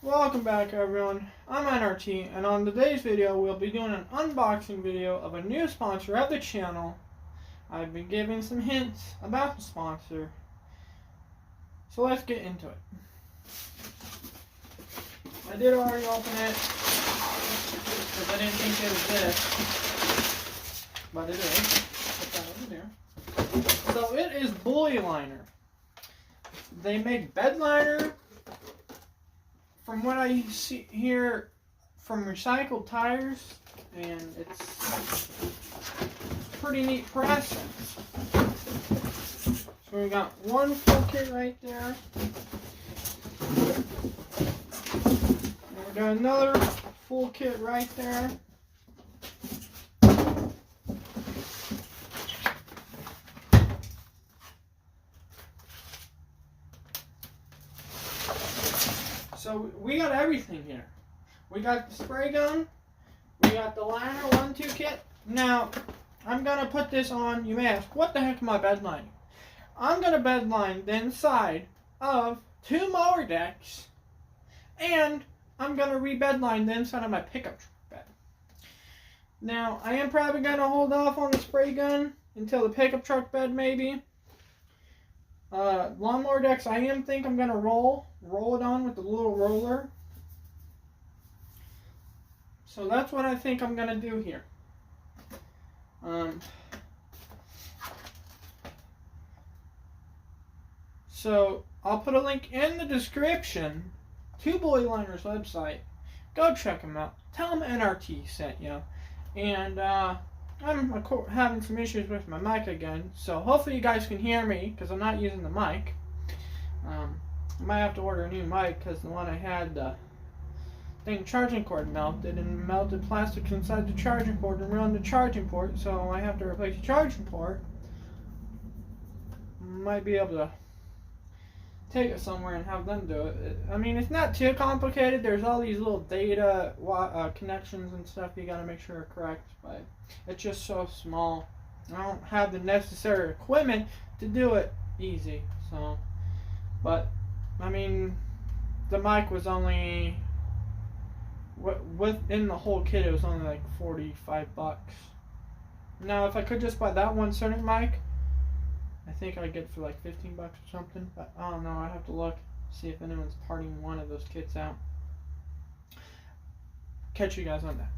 Welcome back everyone, I'm N.R.T, and on today's video we'll be doing an unboxing video of a new sponsor of the channel. I've been giving some hints about the sponsor, so let's get into it. I did already open it, because I didn't think it was this, but it is. Put that over there. So it is Bullyliner. They make bed liner. From what I see here, from recycled tires, and it's pretty neat process. So we got one full kit right there. And we got another full kit right there. So we got everything here. We got the spray gun. We got the liner 1-2 kit. Now, I'm going to put this on. You may ask, what the heck am I bed lining? I'm going to bed line the inside of 2 mower decks. And I'm going to re-bed line the inside of my pickup truck bed. Now, I am probably going to hold off on the spray gun until the pickup truck bed maybe. Lawnmower decks, I think I'm going to roll it on with the little roller. So that's what I think I'm going to do here. So I'll put a link in the description to Bullyliner's website. Go check them out. Tell them N.R.T sent you. And I'm having some issues with my mic again, so hopefully you guys can hear me because I'm not using the mic. I might have to order a new mic because the one I had, the charging cord melted and melted plastics inside the charging port and ruined the charging port, so I have to replace the charging port. Might be able to take it somewhere and have them do it. I mean, it's not too complicated. There's all these little data connections and stuff you gotta make sure are correct, but it's just so small. I don't have the necessary equipment to do it easy. So, but I mean, the mic was only within the whole kit. It was only like $45. Now, if I could just buy that one certain mic, I think I get it for like $15 or something, but I don't know. I have to look, see if anyone's parting one of those kits out. Catch you guys on that.